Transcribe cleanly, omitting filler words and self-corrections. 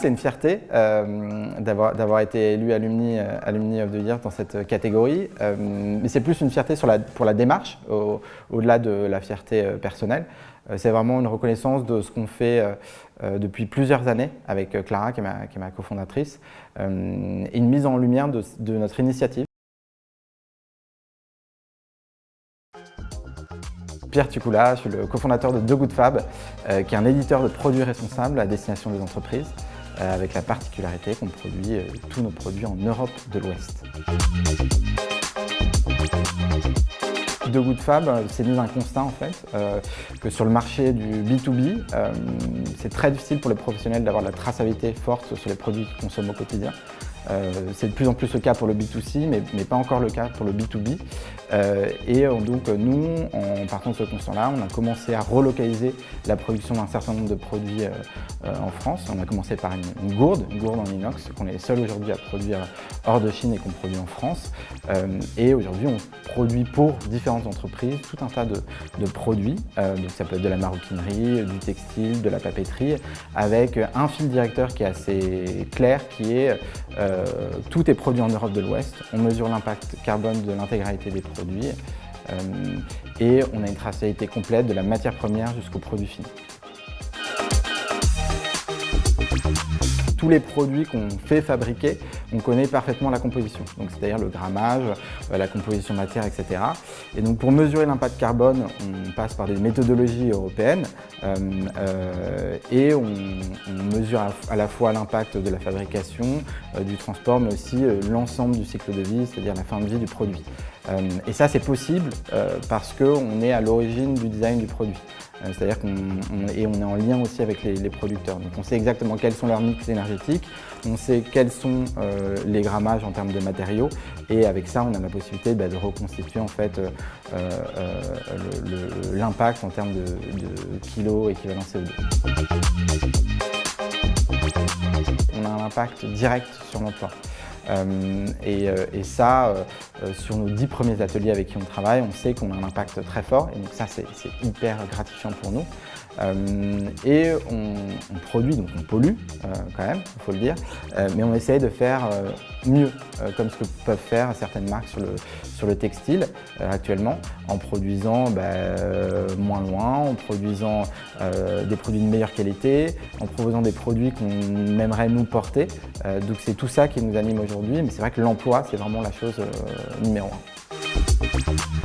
c'est une fierté d'avoir été élu Alumni of the Year dans cette catégorie, mais c'est plus une fierté pour la démarche, au-delà de la fierté personnelle. C'est vraiment une reconnaissance de ce qu'on fait depuis plusieurs années avec Clara, qui est ma cofondatrice, et une mise en lumière de notre initiative. Pierre Tucoula, je suis le cofondateur de The Good Fab, qui est un éditeur de produits responsables à destination des entreprises, avec la particularité qu'on produit tous nos produits en Europe de l'Ouest. The Good Fab, c'est mis un constat en fait, que sur le marché du B2B, c'est très difficile pour les professionnels d'avoir de la traçabilité forte sur les produits qu'ils consomment au quotidien. C'est de plus en plus le cas pour le B2C, mais pas encore le cas pour le B2B. Donc nous, en partant de ce constat-là, on a commencé à relocaliser la production d'un certain nombre de produits en France. On a commencé par une gourde en inox, qu'on est les seuls aujourd'hui à produire hors de Chine et qu'on produit en France. Et aujourd'hui, on produit pour différentes entreprises tout un tas de produits. Donc ça peut être de la maroquinerie, du textile, de la papeterie, avec un fil directeur qui est assez clair, qui est tout est produit en Europe de l'Ouest. On mesure l'impact carbone de l'intégralité des produits et on a une traçabilité complète de la matière première jusqu'au produit fini. Tous les produits qu'on fait fabriquer, on connaît parfaitement la composition, donc c'est-à-dire le grammage, la composition matière, etc. Et donc pour mesurer l'impact carbone, on passe par des méthodologies européennes et on mesure à la fois l'impact de la fabrication, du transport, mais aussi l'ensemble du cycle de vie, c'est-à-dire la fin de vie du produit. Et ça, c'est possible parce qu'on est à l'origine du design du produit. C'est-à-dire qu'on est en lien aussi avec les producteurs. Donc on sait exactement quels sont leurs mix énergétiques, on sait quels sont les grammages en termes de matériaux, et avec ça, on a la possibilité de reconstituer en fait l'impact en termes de kilos équivalent CO2. On a un impact direct sur l'emploi. Et ça, sur nos 10 premiers ateliers avec qui on travaille, on sait qu'on a un impact très fort, et donc ça c'est hyper gratifiant pour nous. Et on produit, donc on pollue quand même, il faut le dire, mais on essaye de faire mieux, comme ce que peuvent faire certaines marques sur le textile actuellement, en produisant moins loin, en produisant des produits de meilleure qualité, en proposant des produits qu'on aimerait nous porter. Donc c'est tout ça qui nous anime aujourd'hui, mais c'est vrai que l'emploi, c'est vraiment la chose numéro 1.